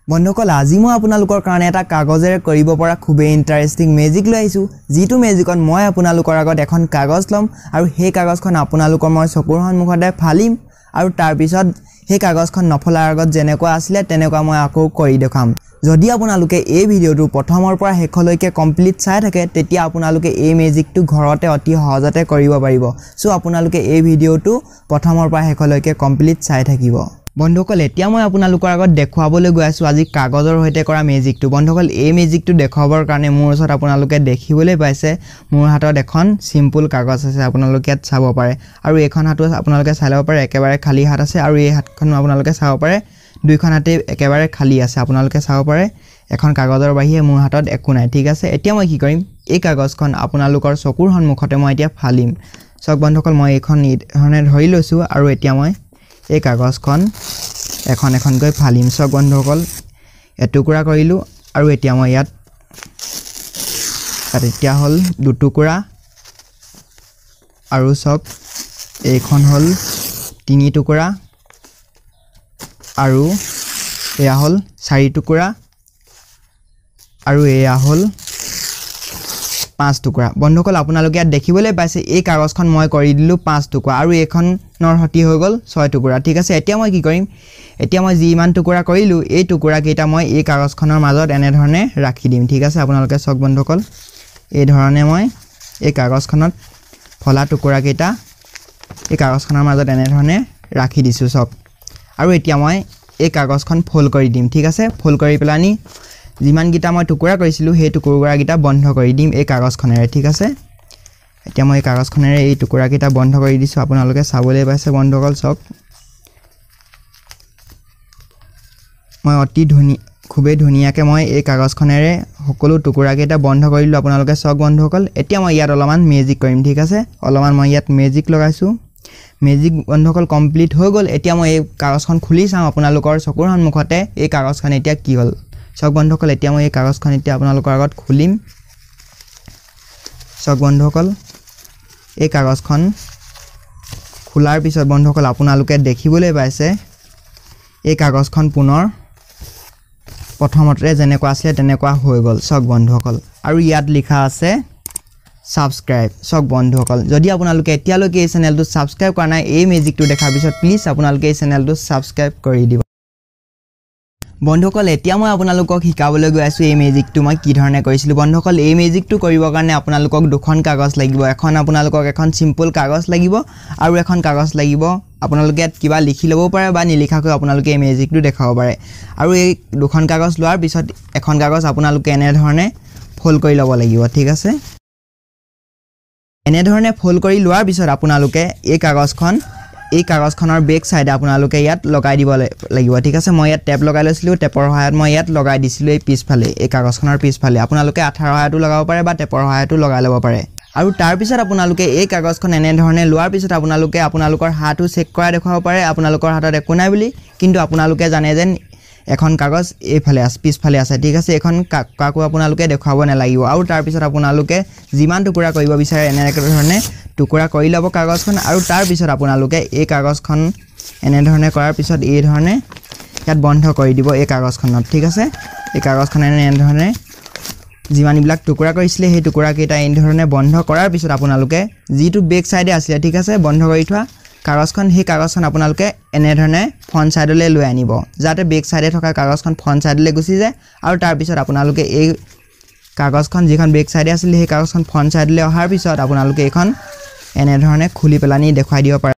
বন্ধুসকল আজি মই আপোনালোকৰ কাৰণে এটা কাগজেৰে কৰিব পৰা খুবেই ইন্টাৰেষ্টিং মেজিক লৈ আহিছো যিটো মেজিকত মই আপোনালোকৰ আগত এখন কাগজ লম আৰু সেই কাগজখন আপোনালোকৰ মই চকুৰ সন্মুখতে ফালিম আৰু তাৰ পিছত সেই কাগজখন নফলাৰ আগত যেনেকুৱা আছিল তেনেকুৱা মই আকৌ কৰি দেখাম যদি আপোনালোকে এই ভিডিওটো প্ৰথমৰ পৰা শেষলৈকে কমপ্লিট চাই থাকে তেতিয়া আপোনালোকে এই মেজিকটো ঘৰতে অতি সহজতে কৰিব পাৰিব সো আপোনালোকে এই ভিডিওটো প্ৰথমৰ পৰা শেষলৈকে কমপ্লিট চাই থাকিব বন্ধুসকল এতিয়া মই আপোনালোকৰ আগত দেখুৱাবলৈ গৈ আছো আজি কাগজৰ হৈতে কৰা মেজিকটো বন্ধুসকল এই মেজিকটো দেখাবৰ কাৰণে মোৰ ওচৰত আপোনালোকে দেখিবলৈ পাইছে মোৰ হাতত এখন সিম্পল কাগজ আছে আপোনালোকে ইয়াত চাব পাৰে আৰু এখন হাতত আপোনালোকে চাই লব পাৰে একেবাৰে খালি হাত আছে আৰু এই হাতখন আপোনালোকে চাব পাৰে দুইখন হাতে একেবাৰে খালি আছে আপোনালোকে চাব পাৰে এখন কাগজৰ বাহিৰে মোৰ হাতত একো নাই ঠিক আছে এতিয়া মই কি কৰিম এই কাগজখন আপোনালোকৰ চকুৰ সন্মুখতে মই এতিয়া ফালিম সক বন্ধুসকল মই এখন ধৰণে ধৰি লৈছো আৰু এতিয়া মই এই কাগজখন এখন গৈ ফালিম সক বন্ধুসকল এটুকুৰা কৰিলো আৰু এতিয়া মই ইয়াত এতিয়া হল দুটুকুৰা আৰু সক এইখন হল তিনি টুকুৰা আৰু এয়া হল চাৰি টুকুৰা আৰু এয়া হল পাঁচ টুকুৰা বন্ধুসকল আপোনালোকে ইয়াত দেখিবলৈ পাইছে এই কাগজখন মই কৰি দিলো পাঁচ টুকুৰা আৰু এইখনৰ হতি হৈ গল ছয় টুকুৰা ঠিক আছে এতিয়া মই কি কৰিম এতিয়া মই যিমান টুকুৰা কৰিলো এই টুকুৰা কেইটা মই এই কাগজখনৰ মাজত এনে ধৰণে ৰাখি দিম ঠিক আছে আপোনালোকে সক বন্ধুসকল এই ধৰণে মই এই কাগজখনত ফলা টুকুৰা কেইটা এই কাগজখনৰ মাজত এনে ধৰণে ৰাখি দিছো সক আৰু এতিয়া মই এই কাগজখন ফোল্ড কৰি দিম ঠিক আছে ফোল্ড কৰি পেলানি যিমান গিটা মই টুকুৰা কৰিছিলো সেই টুকুৰা গিটা বন্ধ কৰি দিম এই কাগজখনেৰে ঠিক আছে এতিয়া মই এই কাগজখনেৰে এই টুকুৰা গিটা বন্ধ কৰি দিছো আপোনালোকে চাবলৈ পাইছে বন্ধুসকল সক মই অতি খুবেই ধুনিয়াকে মই এই কাগজখনেৰে সকলো টুকুৰা গিটা বন্ধ কৰিলো আপোনালোকে সক বন্ধুসকল এতিয়া মই ইয়াত অলপমান মেজিক কৰিম ঠিক আছে অলপমান মই ইয়াত মেজিক লগাইছো মেজিক বন্ধুসকল কমপ্লিট হৈ গল এতিয়া মই এই কাগজখন খুলি চাম আপোনালোকৰ চকুৰ সন্মুখতে এই কাগজখন এতিয়া কি হল সক বন্ধুসকল এতিয়া মই এই কাগজখন এতিয়া আপোনালোকৰ আগত খুলিম সক বন্ধুসকল এই কাগজখন খোলাৰ পিছত বন্ধুসকল আপোনালোকে দেখিবলৈ পাইছে এই কাগজখন পুনৰ প্ৰথমতে যেনেকুৱা আছিল তেনেকুৱা হৈ গল সক বন্ধুসকল আৰু ইয়াত লিখা আছে সাবস্ক্ৰাইব সক বন্ধুসকল যদি আপোনালোকে এতিয়ালৈকে এই চেনেলটো সাবস্ক্ৰাইব কৰা নাই এই মেজিকটো দেখাৰ পিছত প্লিজ আপোনালোকে এই চেনেলটো সাবস্ক্ৰাইব কৰি দিব বন্ধুসকল এতিয়া মই আপোনালোকক শিকাবলৈ গৈ আছো এই মেজিকটো মই কি ধৰণে কৰিছিলো বন্ধুসকল এই মেজিকটো কৰিবৰ কাৰণে আপোনালোকক দুখন কাগজ লাগিব এখন আপোনালোকক এখন সিম্পল কাগজ লাগিব আৰু এখন কাগজ লাগিব আপোনালোকে কিবা লিখি লব পাৰে বা নিলিখাকৈ আপোনালোকে এই মেজিকটো দেখাব পাৰে আৰু এই দুখন কাগজ লোৱাৰ পিছত এখন কাগজ আপোনালোকে এনে ধৰণে ফোল্ড কৰি লব লাগিব ঠিক আছে এনে ধৰণে ফোল্ড কৰি লোৱাৰ পিছত আপোনালোকে এই কাগজখনৰ বেক সাইডে আপোনালোকে ইয়াত লগাই দিব লাগিব ঠিক আছে মই ইয়াত টেপ লগাই লৈছিলো টেপৰ সহায়ত মই ইয়াত লগাই দিছিলো এই পিছফালে এই কাগজখনৰ পিছফালে আপোনালোকে আঠাৰ সহায়টো লগাব পাৰে বা টেপৰ সহায়টো লগাই ল'ব পাৰে আৰু তাৰ পিছত আপোনালোকে এই কাগজখন এনে ধৰণে লোৱাৰ পিছত আপোনালোকে আপোনালোকৰ হাতটো চেক কৰা দেখাব পাৰে আপোনালোকৰ হাতত একো নাই বুলি কিন্তু আপোনালোকে জানে যেন এখন কাগজ এইফালে আছে পিছফালে আছে ঠিক আছে এখন কাকো আপোনালোকে দেখাব নালাগিব আৰু তাৰ পিছত আপোনালোকে যিমান টুকুৰা কৰিব বিচাৰে এনে ধৰণে টুকুৰা কৰি ল'ব কাগজখন আৰু তাৰ পিছত আপোনালোকে এই কাগজখন এনে ধৰণে কৰাৰ পিছত এই ধৰণে ইয়াত বন্ধ কৰি দিব এই কাগজখনত ঠিক আছে এই কাগজখন এনে ধৰণে যিমানবিলাক টুকুৰা কৰিছিলে সেই টুকুৰা কেইটা এই ধৰণে বন্ধ কৰাৰ পিছত আপোনালোকে যিটো বেক সাইডে আছিল ঠিক আছে বন্ধ কৰি থোৱা কাগজখন সেই কাগজখন আপোনালোকে এনে ধৰণে ফ্ৰন্ট সাইডলৈ লৈ আনিব যাতে বেক সাইডে থকা কাগজখন ফ্ৰন্ট সাইডলৈ গুচি যায় আৰু তাৰ পিছত আপোনালোকে এই কাগজখন যিখন বেক সাইডে আছিল সেই কাগজখন ফ্ৰন্ট সাইডলৈ অহাৰ পিছত আপোনালোকে এইখন এনে ধৰণে খুলি পেলানি দেখাই দিব পাৰে